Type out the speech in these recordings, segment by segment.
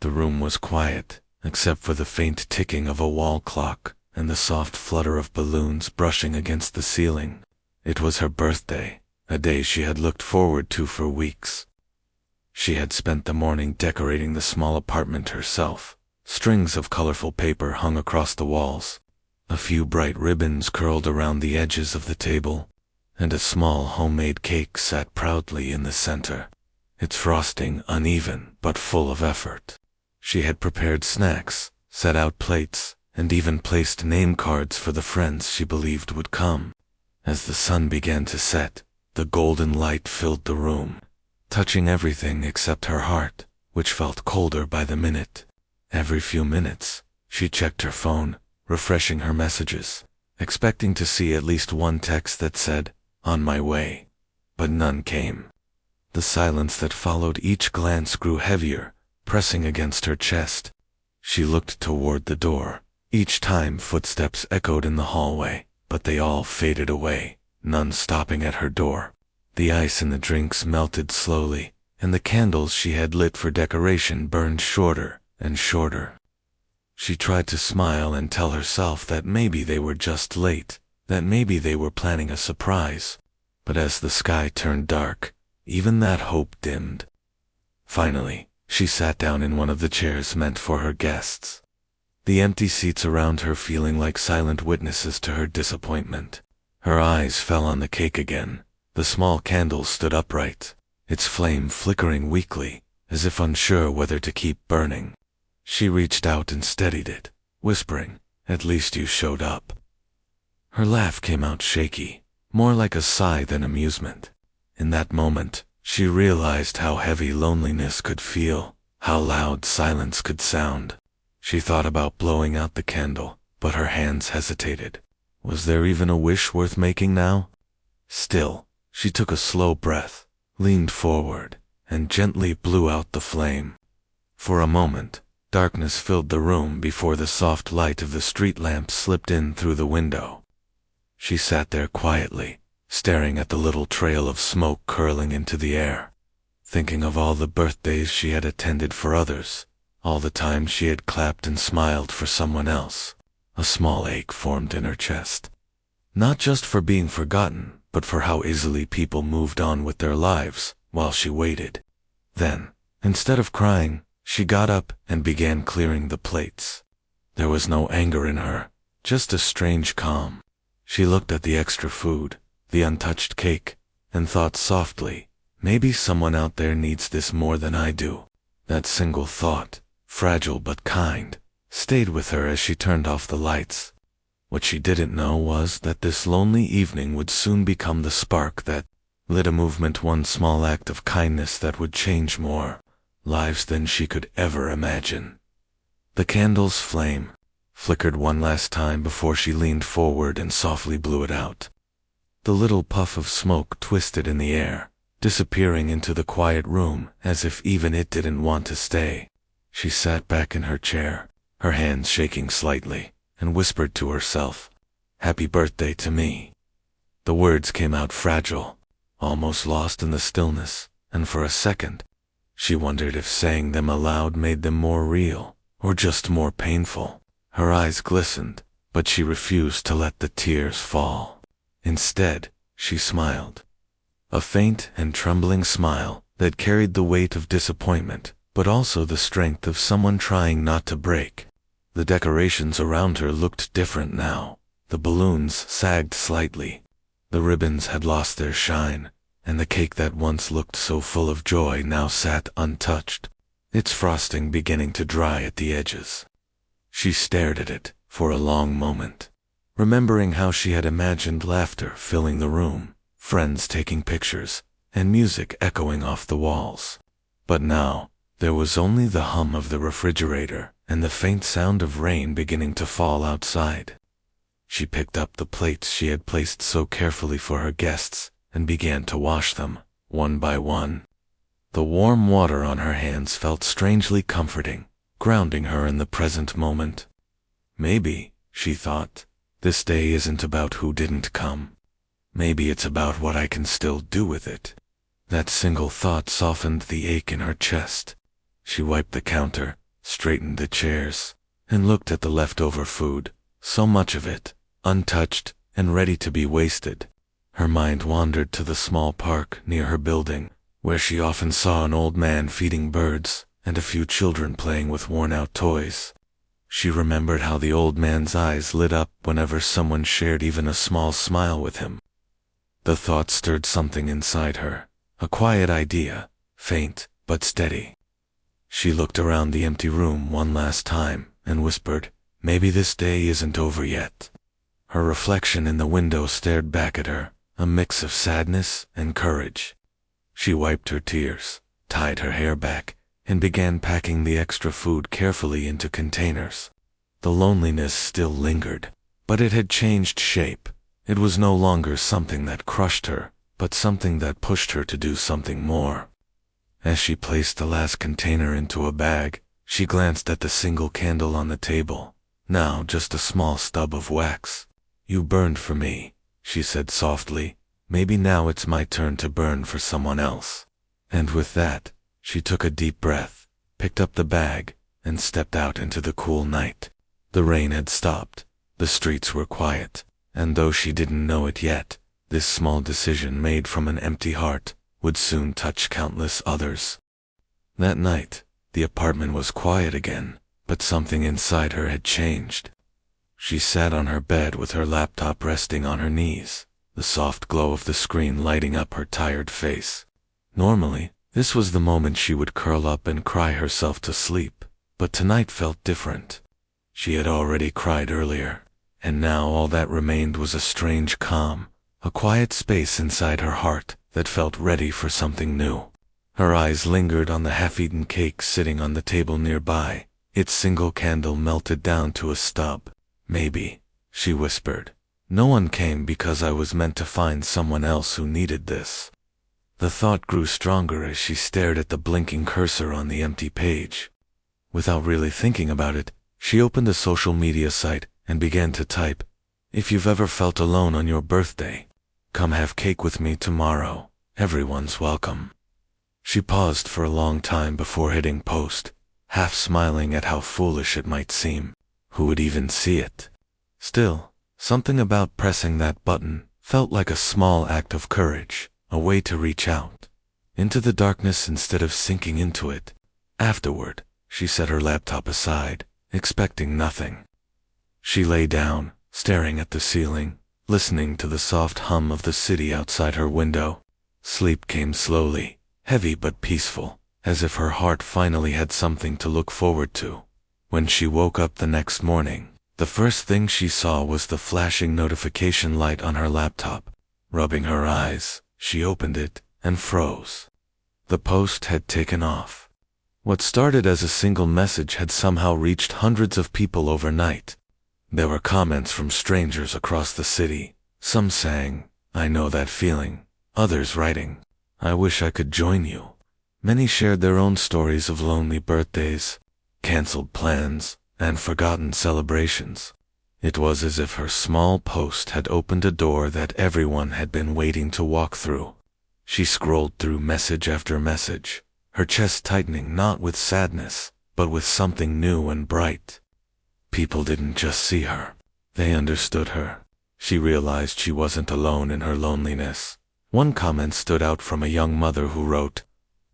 The room was quiet, except for the faint ticking of a wall clock and the soft flutter of balloons brushing against the ceiling. It was her birthday, a day she had looked forward to for weeks. She had spent the morning decorating the small apartment herself. Strings of colorful paper hung across the walls. A few bright ribbons curled around the edges of the table, and a small homemade cake sat proudly in the center, its frosting uneven but full of effort. She had prepared snacks, set out plates, and even placed name cards for the friends she believed would come. As the sun began to set, the golden light filled the room, touching everything except her heart, which felt colder by the minute. Every few minutes, she checked her phone, refreshing her messages, expecting to see at least one text that said, "On my way." But none came. The silence that followed each glance grew heavier, pressing against her chest. She looked toward the door. Each time footsteps echoed in the hallway, but they all faded away, none stopping at her door. The ice in the drinks melted slowly, and the candles she had lit for decoration burned shorter and shorter. She tried to smile and tell herself that maybe they were just late, that maybe they were planning a surprise. But as the sky turned dark, even that hope dimmed. Finally, she sat down in one of the chairs meant for her guests, the empty seats around her feeling like silent witnesses to her disappointment. Her eyes fell on the cake again. The small candle stood upright, its flame flickering weakly, as if unsure whether to keep burning. She reached out and steadied it, whispering, "At least you showed up." Her laugh came out shaky, more like a sigh than amusement. In that moment, she realized how heavy loneliness could feel, how loud silence could sound. She thought about blowing out the candle, but her hands hesitated. Was there even a wish worth making now? Still, she took a slow breath, leaned forward, and gently blew out the flame. For a moment, darkness filled the room before the soft light of the street lamp slipped in through the window. She sat there quietly, staring at the little trail of smoke curling into the air, thinking of all the birthdays she had attended for others, all the times she had clapped and smiled for someone else. A small ache formed in her chest. Not just for being forgotten, but for how easily people moved on with their lives while she waited. Then, instead of crying, she got up and began clearing the plates. There was no anger in her, just a strange calm. She looked at the extra food, the untouched cake, and thought softly, maybe someone out there needs this more than I do. That single thought, fragile but kind, stayed with her as she turned off the lights. What she didn't know was that this lonely evening would soon become the spark that lit a movement, one small act of kindness that would change more lives than she could ever imagine. The candle's flame flickered one last time before she leaned forward and softly blew it out. The little puff of smoke twisted in the air, disappearing into the quiet room as if even it didn't want to stay. She sat back in her chair, her hands shaking slightly, and whispered to herself, "Happy birthday to me." The words came out fragile, almost lost in the stillness, and for a second, she wondered if saying them aloud made them more real, or just more painful. Her eyes glistened, but she refused to let the tears fall. Instead, she smiled. A faint and trembling smile that carried the weight of disappointment, but also the strength of someone trying not to break. The decorations around her looked different now. The balloons sagged slightly. The ribbons had lost their shine, and the cake that once looked so full of joy now sat untouched, its frosting beginning to dry at the edges. She stared at it for a long moment, remembering how she had imagined laughter filling the room, friends taking pictures, and music echoing off the walls. But now, there was only the hum of the refrigerator and the faint sound of rain beginning to fall outside. She picked up the plates she had placed so carefully for her guests and began to wash them, one by one. The warm water on her hands felt strangely comforting, grounding her in the present moment. Maybe, she thought, this day isn't about who didn't come. Maybe it's about what I can still do with it. That single thought softened the ache in her chest. She wiped the counter, straightened the chairs, and looked at the leftover food, so much of it, untouched and ready to be wasted. Her mind wandered to the small park near her building, where she often saw an old man feeding birds and a few children playing with worn-out toys. She remembered how the old man's eyes lit up whenever someone shared even a small smile with him. The thought stirred something inside her, a quiet idea, faint but steady. She looked around the empty room one last time and whispered, "Maybe this day isn't over yet." Her reflection in the window stared back at her, a mix of sadness and courage. She wiped her tears, tied her hair back, and began packing the extra food carefully into containers. The loneliness still lingered, but it had changed shape. It was no longer something that crushed her, but something that pushed her to do something more. As she placed the last container into a bag, she glanced at the single candle on the table, now just a small stub of wax. "You burned for me," she said softly. "Maybe now it's my turn to burn for someone else." And with that, she took a deep breath, picked up the bag, and stepped out into the cool night. The rain had stopped, the streets were quiet, and though she didn't know it yet, this small decision made from an empty heart would soon touch countless others. That night, the apartment was quiet again, but something inside her had changed. She sat on her bed with her laptop resting on her knees, the soft glow of the screen lighting up her tired face. Normally, this was the moment she would curl up and cry herself to sleep, but tonight felt different. She had already cried earlier, and now all that remained was a strange calm, a quiet space inside her heart that felt ready for something new. Her eyes lingered on the half-eaten cake sitting on the table nearby, its single candle melted down to a stub. "Maybe," she whispered, "no one came because I was meant to find someone else who needed this." The thought grew stronger as she stared at the blinking cursor on the empty page. Without really thinking about it, she opened a social media site and began to type, "If you've ever felt alone on your birthday, come have cake with me tomorrow. Everyone's welcome." She paused for a long time before hitting post, half smiling at how foolish it might seem. Who would even see it? Still, something about pressing that button felt like a small act of courage, a way to reach out into the darkness instead of sinking into it. Afterward, she set her laptop aside, expecting nothing. She lay down, staring at the ceiling, listening to the soft hum of the city outside her window. Sleep came slowly, heavy but peaceful, as if her heart finally had something to look forward to. When she woke up the next morning, the first thing she saw was the flashing notification light on her laptop. Rubbing her eyes, she opened it and froze. The post had taken off. What started as a single message had somehow reached hundreds of people overnight. There were comments from strangers across the city, some saying, "I know that feeling," others writing, "I wish I could join you." Many shared their own stories of lonely birthdays, canceled plans, and forgotten celebrations. It was as if her small post had opened a door that everyone had been waiting to walk through. She scrolled through message after message, her chest tightening not with sadness, but with something new and bright. People didn't just see her. They understood her. She realized she wasn't alone in her loneliness. One comment stood out from a young mother who wrote,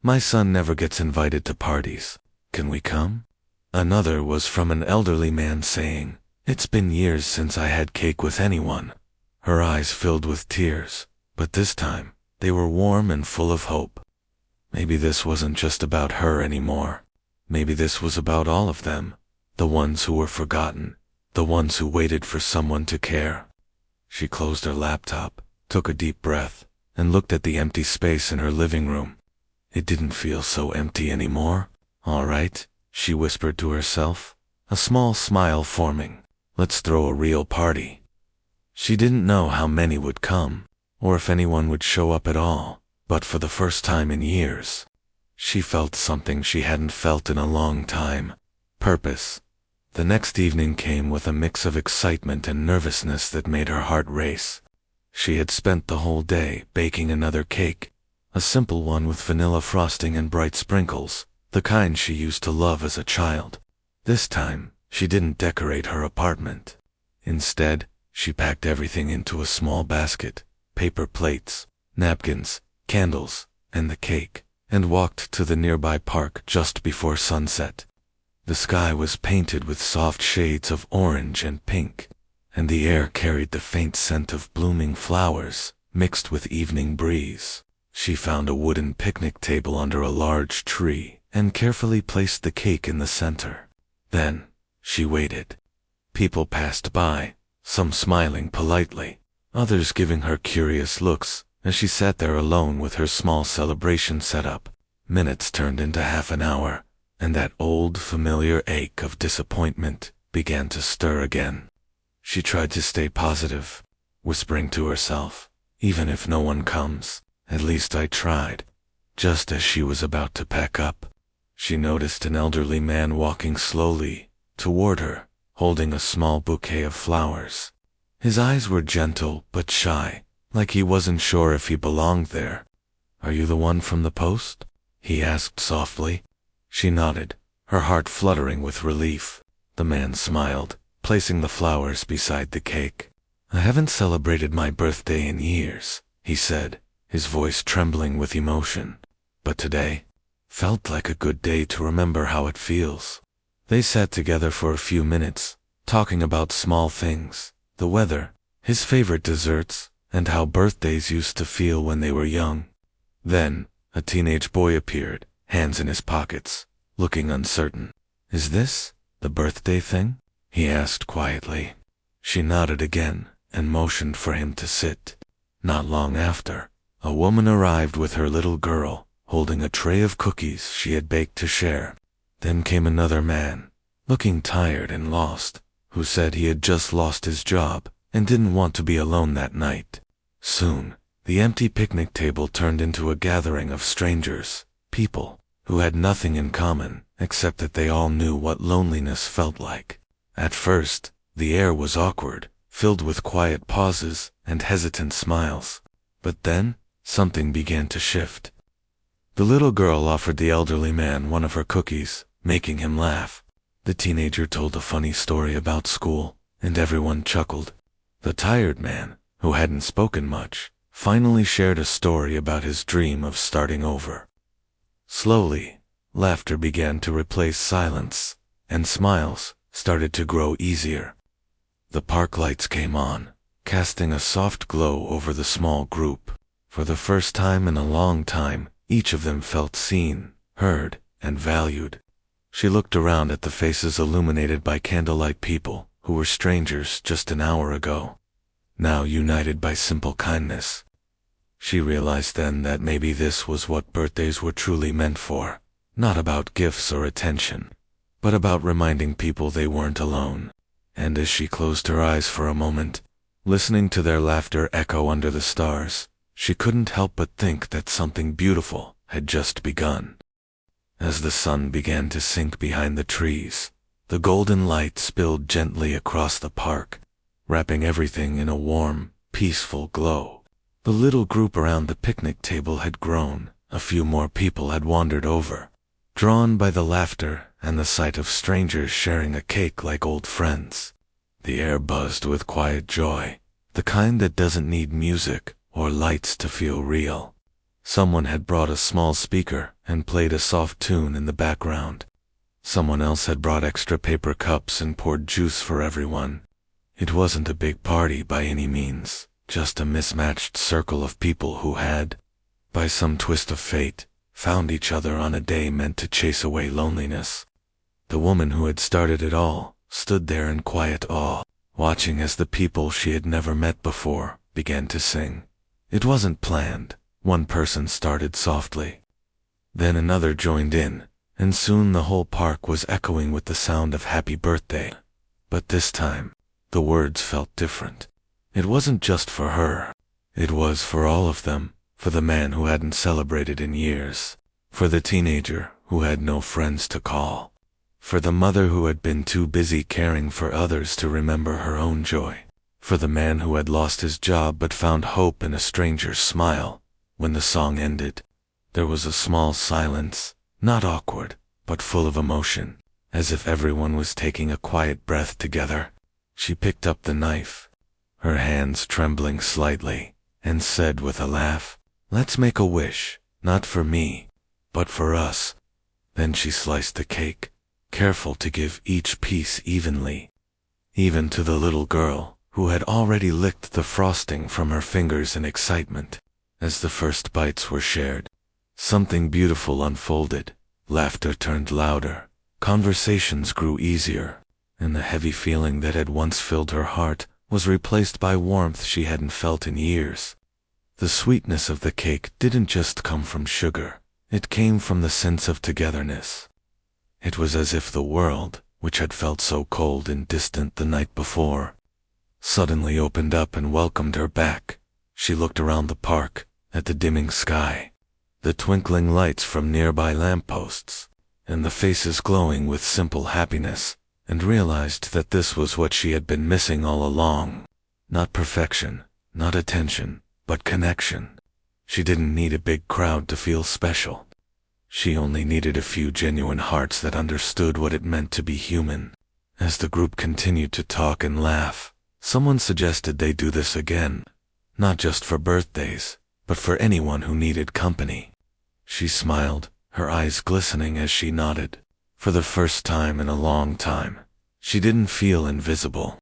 "My son never gets invited to parties. Can we come?" Another was from an elderly man saying, "It's been years since I had cake with anyone." Her eyes filled with tears, but this time, they were warm and full of hope. Maybe this wasn't just about her anymore. Maybe this was about all of them, the ones who were forgotten, the ones who waited for someone to care. She closed her laptop, took a deep breath, and looked at the empty space in her living room. It didn't feel so empty anymore. "All right," she whispered to herself, a small smile forming. "Let's throw a real party." She didn't know how many would come, or if anyone would show up at all, but for the first time in years, she felt something she hadn't felt in a long time: purpose. The next evening came with a mix of excitement and nervousness that made her heart race. She had spent the whole day baking another cake, a simple one with vanilla frosting and bright sprinkles, the kind she used to love as a child. This time, she didn't decorate her apartment. Instead, she packed everything into a small basket, paper plates, napkins, candles, and the cake, and walked to the nearby park just before sunset. The sky was painted with soft shades of orange and pink, and the air carried the faint scent of blooming flowers, mixed with evening breeze. She found a wooden picnic table under a large tree and carefully placed the cake in the center. Then, she waited. People passed by, some smiling politely, others giving her curious looks as she sat there alone with her small celebration set up. Minutes turned into half an hour, and that old familiar ache of disappointment began to stir again. She tried to stay positive, whispering to herself, "Even if no one comes, at least I tried." Just as she was about to pack up, she noticed an elderly man walking slowly toward her, holding a small bouquet of flowers. His eyes were gentle but shy, like he wasn't sure if he belonged there. "Are you the one from the post?" he asked softly. She nodded, her heart fluttering with relief. The man smiled, placing the flowers beside the cake. "I haven't celebrated my birthday in years," he said, his voice trembling with emotion. "But today felt like a good day to remember how it feels." They sat together for a few minutes, talking about small things, the weather, his favorite desserts, and how birthdays used to feel when they were young. Then, a teenage boy appeared, hands in his pockets, looking uncertain. "Is this the birthday thing?" he asked quietly. She nodded again and motioned for him to sit. Not long after, a woman arrived with her little girl, holding a tray of cookies she had baked to share. Then came another man, looking tired and lost, who said he had just lost his job and didn't want to be alone that night. Soon, the empty picnic table turned into a gathering of strangers, people who had nothing in common except that they all knew what loneliness felt like. At first, the air was awkward, filled with quiet pauses and hesitant smiles. But then, something began to shift. The little girl offered the elderly man one of her cookies, making him laugh. The teenager told a funny story about school, and everyone chuckled. The tired man, who hadn't spoken much, finally shared a story about his dream of starting over. Slowly, laughter began to replace silence, and smiles started to grow easier. The park lights came on, casting a soft glow over the small group. For the first time in a long time, each of them felt seen, heard, and valued. She looked around at the faces illuminated by candlelight, people who were strangers just an hour ago, now united by simple kindness. She realized then that maybe this was what birthdays were truly meant for, not about gifts or attention, but about reminding people they weren't alone. And as she closed her eyes for a moment, listening to their laughter echo under the stars, she couldn't help but think that something beautiful had just begun. As the sun began to sink behind the trees, the golden light spilled gently across the park, wrapping everything in a warm, peaceful glow. The little group around the picnic table had grown. A few more people had wandered over, drawn by the laughter and the sight of strangers sharing a cake like old friends. The air buzzed with quiet joy, the kind that doesn't need music or lights to feel real. Someone had brought a small speaker and played a soft tune in the background. Someone else had brought extra paper cups and poured juice for everyone. It wasn't a big party by any means, just a mismatched circle of people who had, by some twist of fate, found each other on a day meant to chase away loneliness. The woman who had started it all stood there in quiet awe, watching as the people she had never met before began to sing. It wasn't planned. One person started softly. Then another joined in, and soon the whole park was echoing with the sound of happy birthday. But this time, the words felt different. It wasn't just for her. It was for all of them, for the man who hadn't celebrated in years, for the teenager who had no friends to call, for the mother who had been too busy caring for others to remember her own joy, for the man who had lost his job but found hope in a stranger's smile. When the song ended, there was a small silence, not awkward, but full of emotion, as if everyone was taking a quiet breath together. She picked up the knife, her hands trembling slightly, and said with a laugh, "Let's make a wish, not for me, but for us." Then she sliced the cake, careful to give each piece evenly, even to the little girl, who had already licked the frosting from her fingers in excitement. As the first bites were shared, something beautiful unfolded. Laughter turned louder, conversations grew easier, and the heavy feeling that had once filled her heart was replaced by warmth she hadn't felt in years. The sweetness of the cake didn't just come from sugar, it came from the sense of togetherness. It was as if the world, which had felt so cold and distant the night before, suddenly opened up and welcomed her back. She looked around the park, at the dimming sky, the twinkling lights from nearby lampposts, and the faces glowing with simple happiness, and realized that this was what she had been missing all along. Not perfection, not attention, but connection. She didn't need a big crowd to feel special. She only needed a few genuine hearts that understood what it meant to be human. As the group continued to talk and laugh, someone suggested they do this again, not just for birthdays, but for anyone who needed company. She smiled, her eyes glistening as she nodded. For the first time in a long time, she didn't feel invisible.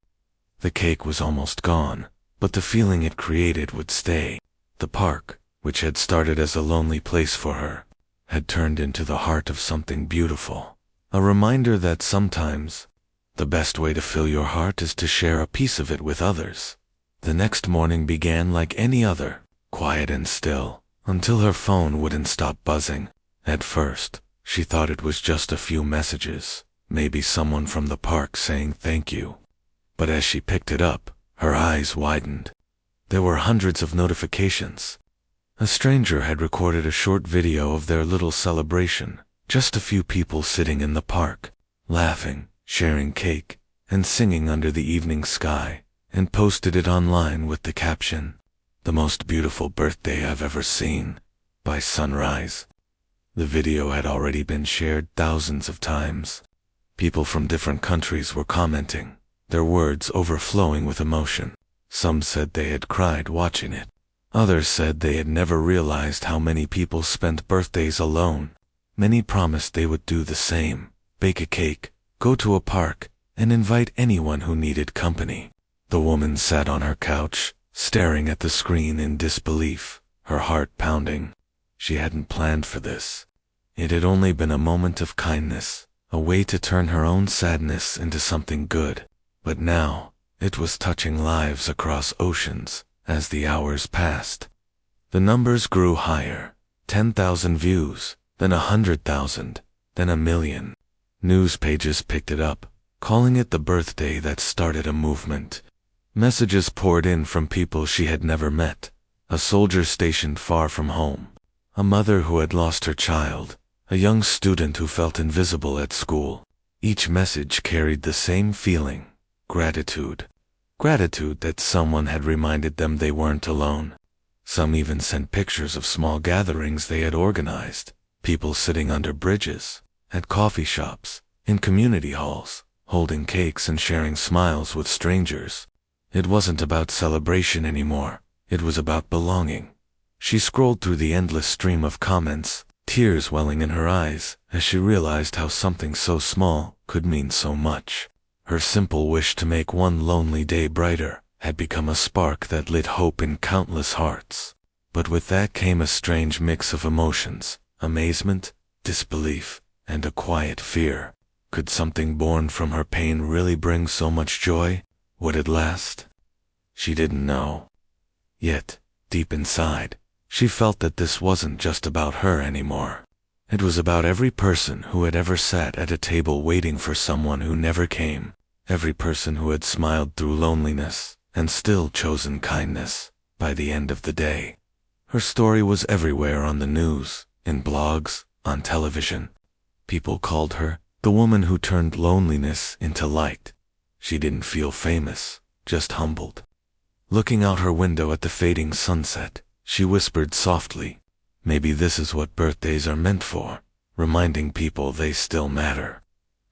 The cake was almost gone, but the feeling it created would stay. The park, which had started as a lonely place for her, had turned into the heart of something beautiful. A reminder that sometimes, the best way to fill your heart is to share a piece of it with others. The next morning began like any other, quiet and still, until her phone wouldn't stop buzzing. At first, she thought it was just a few messages, maybe someone from the park saying thank you. But as she picked it up, her eyes widened. There were hundreds of notifications. A stranger had recorded a short video of their little celebration, just a few people sitting in the park, laughing, sharing cake, and singing under the evening sky, and posted it online with the caption, "The most beautiful birthday I've ever seen, by sunrise." The video had already been shared thousands of times. People from different countries were commenting, their words overflowing with emotion. Some said they had cried watching it. Others said they had never realized how many people spent birthdays alone. Many promised they would do the same, bake a cake, go to a park, and invite anyone who needed company. The woman sat on her couch, staring at the screen in disbelief, her heart pounding. She hadn't planned for this. It had only been a moment of kindness, a way to turn her own sadness into something good. But now, it was touching lives across oceans. As the hours passed, the numbers grew higher, 10,000 views, then 100,000, then 1,000,000. News pages picked it up, calling it the birthday that started a movement. Messages poured in from people she had never met, a soldier stationed far from home, a mother who had lost her child, a young student who felt invisible at school. Each message carried the same feeling, gratitude. Gratitude that someone had reminded them they weren't alone. Some even sent pictures of small gatherings they had organized, people sitting under bridges, at coffee shops, in community halls, holding cakes and sharing smiles with strangers. It wasn't about celebration anymore, it was about belonging. She scrolled through the endless stream of comments, tears welling in her eyes, as she realized how something so small could mean so much. Her simple wish to make one lonely day brighter had become a spark that lit hope in countless hearts. But with that came a strange mix of emotions, amazement, disbelief, and a quiet fear. Could something born from her pain really bring so much joy? Would it last? She didn't know. Yet, deep inside, she felt that this wasn't just about her anymore. It was about every person who had ever sat at a table waiting for someone who never came. Every person who had smiled through loneliness and still chosen kindness by the end of the day. Her story was everywhere on the news, in blogs, on television. People called her the woman who turned loneliness into light. She didn't feel famous, just humbled. Looking out her window at the fading sunset, she whispered softly, "Maybe this is what birthdays are meant for, reminding people they still matter.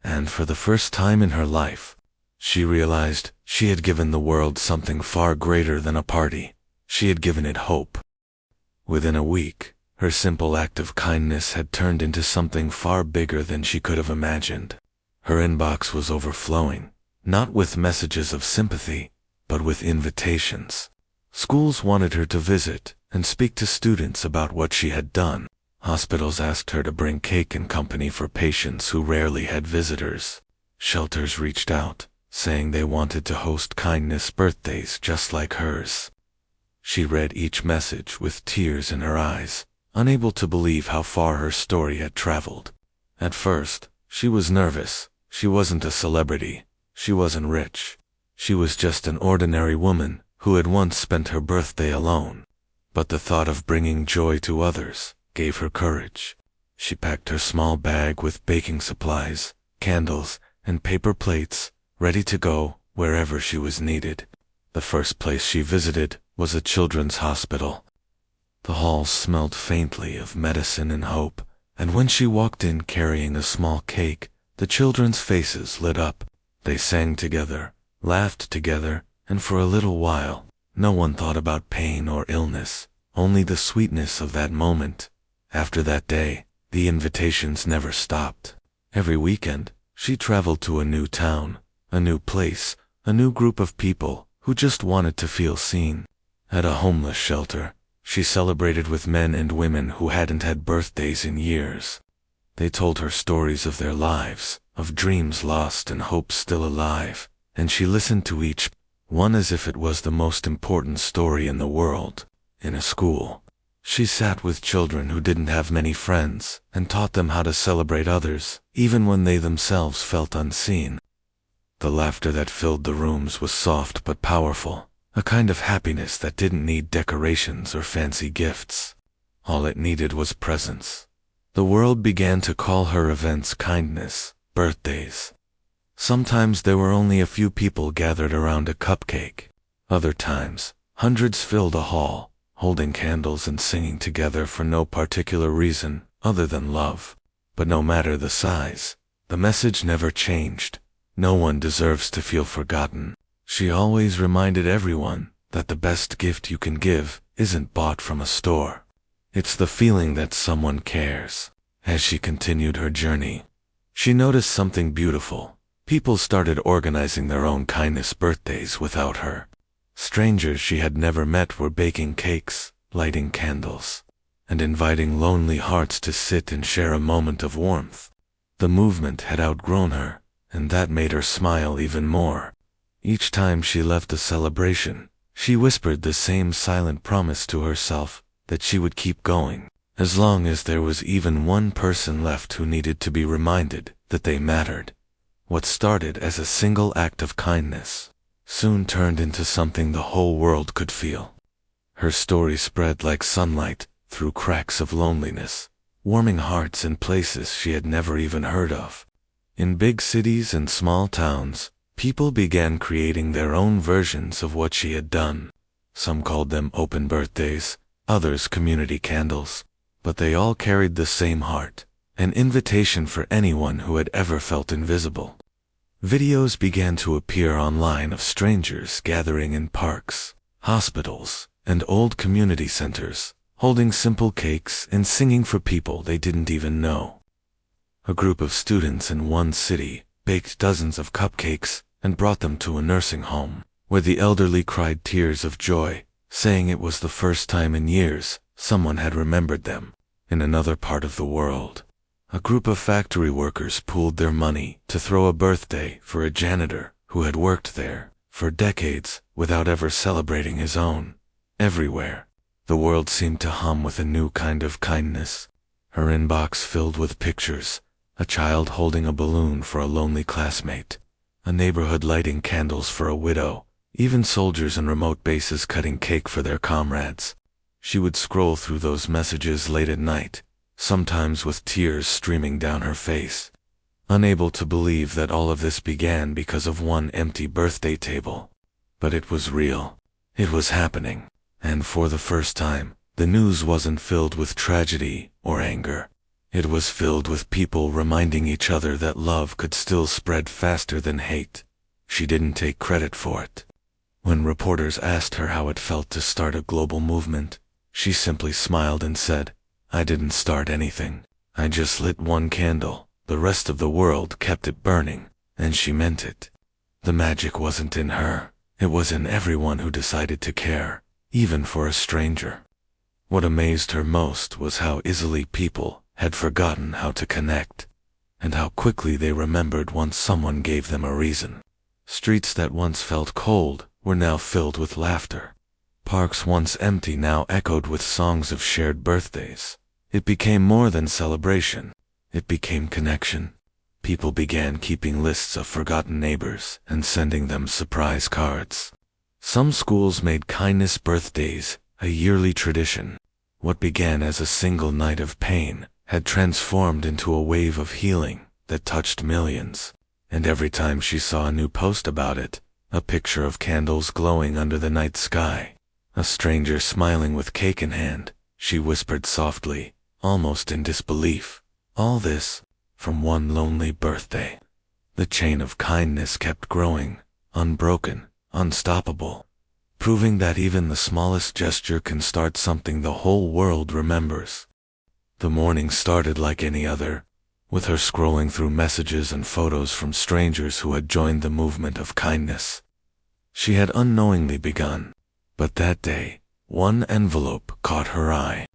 And for the first time in her life, she realized she had given the world something far greater than a party. She had given it hope. Within a week, her simple act of kindness had turned into something far bigger than she could have imagined. Her inbox was overflowing, not with messages of sympathy, but with invitations. Schools wanted her to visit and speak to students about what she had done. Hospitals asked her to bring cake and company for patients who rarely had visitors. Shelters reached out, saying they wanted to host kindness birthdays just like hers. She read each message with tears in her eyes, unable to believe how far her story had traveled. At first, she was nervous. She wasn't a celebrity. She wasn't rich. She was just an ordinary woman who had once spent her birthday alone. But the thought of bringing joy to others gave her courage. She packed her small bag with baking supplies, candles, and paper plates, ready to go wherever she was needed. The first place she visited was a children's hospital. The halls smelled faintly of medicine and hope, and when she walked in carrying a small cake, the children's faces lit up. They sang together, laughed together, and for a little while, no one thought about pain or illness, only the sweetness of that moment. After that day, the invitations never stopped. Every weekend, she traveled to a new town, a new place, a new group of people who just wanted to feel seen. At a homeless shelter, she celebrated with men and women who hadn't had birthdays in years. They told her stories of their lives, of dreams lost and hopes still alive, and she listened to each one as if it was the most important story in the world. In a school, she sat with children who didn't have many friends and taught them how to celebrate others, even when they themselves felt unseen. The laughter that filled the rooms was soft but powerful, a kind of happiness that didn't need decorations or fancy gifts. All it needed was presence. The world began to call her events kindness, birthdays. Sometimes there were only a few people gathered around a cupcake. Other times, hundreds filled a hall, holding candles and singing together for no particular reason other than love. But no matter the size, the message never changed. No one deserves to feel forgotten. She always reminded everyone that the best gift you can give isn't bought from a store. It's the feeling that someone cares. As she continued her journey, she noticed something beautiful. People started organizing their own kindness birthdays without her. Strangers she had never met were baking cakes, lighting candles, and inviting lonely hearts to sit and share a moment of warmth. The movement had outgrown her, and that made her smile even more. Each time she left a celebration, she whispered the same silent promise to herself that she would keep going, as long as there was even one person left who needed to be reminded that they mattered. What started as a single act of kindness soon turned into something the whole world could feel. Her story spread like sunlight through cracks of loneliness, warming hearts in places she had never even heard of. In big cities and small towns, people began creating their own versions of what she had done. Some called them open birthdays, others community candles, but they all carried the same heart, an invitation for anyone who had ever felt invisible. Videos began to appear online of strangers gathering in parks, hospitals, and old community centers, holding simple cakes and singing for people they didn't even know. A group of students in one city baked dozens of cupcakes and brought them to a nursing home, where the elderly cried tears of joy, saying it was the first time in years someone had remembered them. In another part of the world, a group of factory workers pooled their money to throw a birthday for a janitor who had worked there for decades without ever celebrating his own. Everywhere, the world seemed to hum with a new kind of kindness. Her inbox filled with pictures, a child holding a balloon for a lonely classmate, a neighborhood lighting candles for a widow, even soldiers in remote bases cutting cake for their comrades. She would scroll through those messages late at night, sometimes with tears streaming down her face, unable to believe that all of this began because of one empty birthday table. But it was real. It was happening. And for the first time, the news wasn't filled with tragedy or anger. It was filled with people reminding each other that love could still spread faster than hate. She didn't take credit for it. When reporters asked her how it felt to start a global movement, she simply smiled and said, "I didn't start anything. I just lit one candle. The rest of the world kept it burning," and she meant it. The magic wasn't in her. It was in everyone who decided to care, even for a stranger. What amazed her most was how easily people had forgotten how to connect, and how quickly they remembered once someone gave them a reason. Streets that once felt cold were now filled with laughter. Parks once empty now echoed with songs of shared birthdays. It became more than celebration. It became connection. People began keeping lists of forgotten neighbors and sending them surprise cards. Some schools made kindness birthdays a yearly tradition. What began as a single night of pain had transformed into a wave of healing that touched millions. And every time she saw a new post about it, a picture of candles glowing under the night sky, a stranger smiling with cake in hand, she whispered softly, almost in disbelief, "All this from one lonely birthday." The chain of kindness kept growing, unbroken, unstoppable, proving that even the smallest gesture can start something the whole world remembers. The morning started like any other, with her scrolling through messages and photos from strangers who had joined the movement of kindness. She had unknowingly begun, but that day, one envelope caught her eye.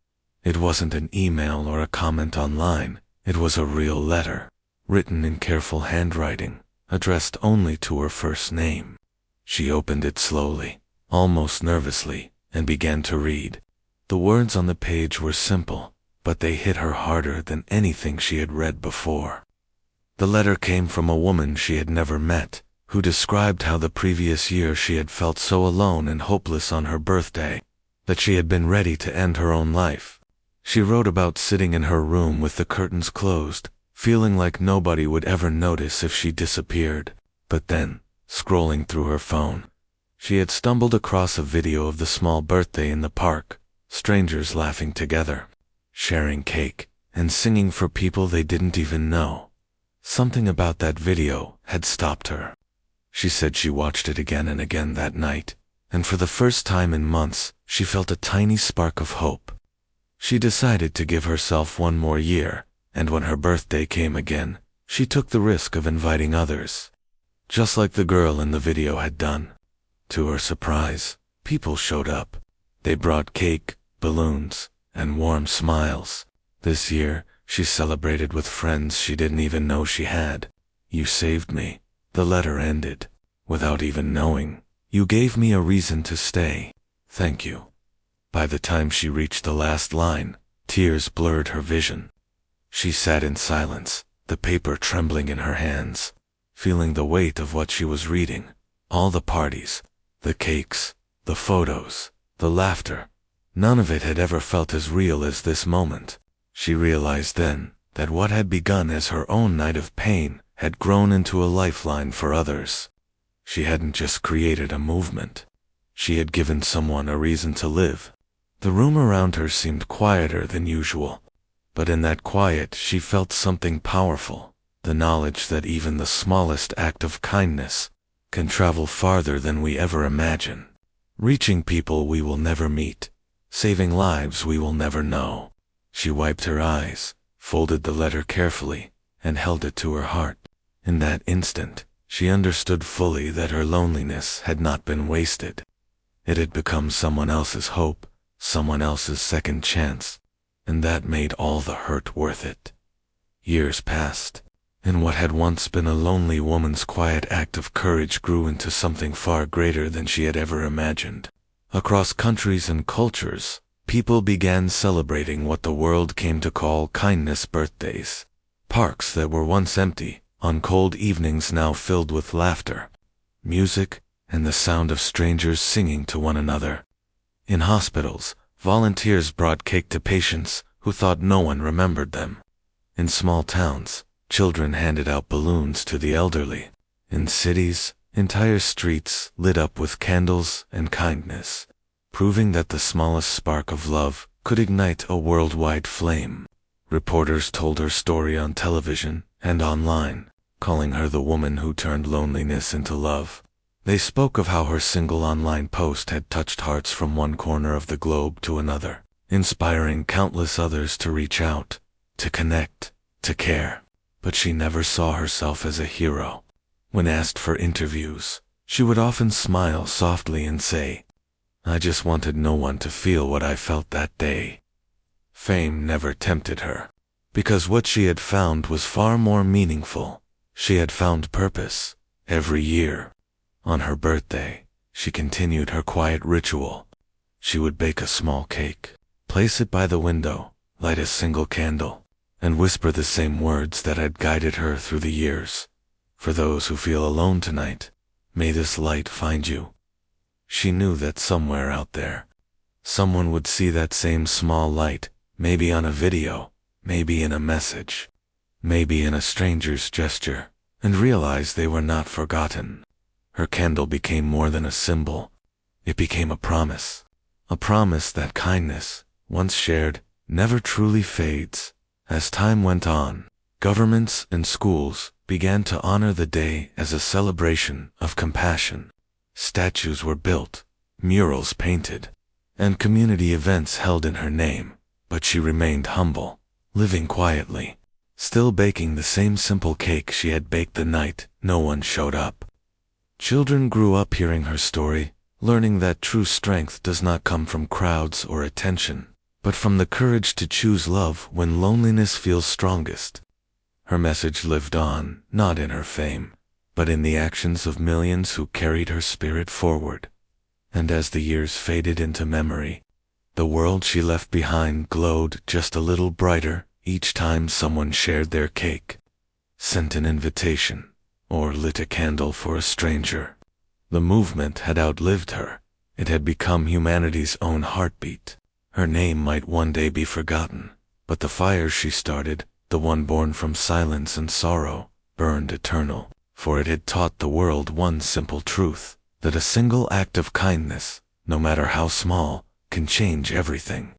It wasn't an email or a comment online. It was a real letter, written in careful handwriting, addressed only to her first name. She opened it slowly, almost nervously, and began to read. The words on the page were simple, but they hit her harder than anything she had read before. The letter came from a woman she had never met, who described how the previous year she had felt so alone and hopeless on her birthday, that she had been ready to end her own life. She wrote about sitting in her room with the curtains closed, feeling like nobody would ever notice if she disappeared. But then, scrolling through her phone, she had stumbled across a video of the small birthday in the park, strangers laughing together, sharing cake, and singing for people they didn't even know. Something about that video had stopped her. She said she watched it again and again that night, and for the first time in months, she felt a tiny spark of hope. She decided to give herself one more year, and when her birthday came again, she took the risk of inviting others, just like the girl in the video had done. To her surprise, people showed up. They brought cake, balloons, and warm smiles. This year, she celebrated with friends she didn't even know she had. "You saved me," the letter ended, "without even knowing. You gave me a reason to stay. Thank you." By the time she reached the last line, tears blurred her vision. She sat in silence, the paper trembling in her hands, feeling the weight of what she was reading. All the parties, the cakes, the photos, the laughter, none of it had ever felt as real as this moment. She realized then that what had begun as her own night of pain had grown into a lifeline for others. She hadn't just created a movement. She had given someone a reason to live. The room around her seemed quieter than usual, but in that quiet she felt something powerful, the knowledge that even the smallest act of kindness can travel farther than we ever imagine, reaching people we will never meet, saving lives we will never know. She wiped her eyes, folded the letter carefully, and held it to her heart. In that instant, she understood fully that her loneliness had not been wasted. It had become someone else's hope, someone else's second chance, and that made all the hurt worth it. Years passed, and what had once been a lonely woman's quiet act of courage grew into something far greater than she had ever imagined. Across countries and cultures, people began celebrating what the world came to call kindness birthdays. Parks that were once empty, on cold evenings now filled with laughter, music, and the sound of strangers singing to one another. In hospitals, volunteers brought cake to patients who thought no one remembered them. In small towns, children handed out balloons to the elderly. In cities, entire streets lit up with candles and kindness, proving that the smallest spark of love could ignite a worldwide flame. Reporters told her story on television and online, calling her the woman who turned loneliness into love. They spoke of how her single online post had touched hearts from one corner of the globe to another, inspiring countless others to reach out, to connect, to care. But she never saw herself as a hero. When asked for interviews, she would often smile softly and say, "I just wanted no one to feel what I felt that day." Fame never tempted her, because what she had found was far more meaningful. She had found purpose. Every year, on her birthday, she continued her quiet ritual. She would bake a small cake, place it by the window, light a single candle, and whisper the same words that had guided her through the years. "For those who feel alone tonight, may this light find you." She knew that somewhere out there, someone would see that same small light, maybe on a video, maybe in a message, maybe in a stranger's gesture, and realize they were not forgotten. Her candle became more than a symbol. It became a promise that kindness, once shared, never truly fades. As time went on, governments and schools began to honor the day as a celebration of compassion. Statues were built, murals painted, and community events held in her name, but she remained humble, living quietly, still baking the same simple cake she had baked the night no one showed up. Children grew up hearing her story, learning that true strength does not come from crowds or attention, but from the courage to choose love when loneliness feels strongest. Her message lived on, not in her fame, but in the actions of millions who carried her spirit forward. And as the years faded into memory, the world she left behind glowed just a little brighter each time someone shared their cake, sent an invitation, or lit a candle for a stranger. The movement had outlived her. It had become humanity's own heartbeat. Her name might one day be forgotten, but the fire she started, the one born from silence and sorrow, burned eternal, for it had taught the world one simple truth, that a single act of kindness, no matter how small, can change everything.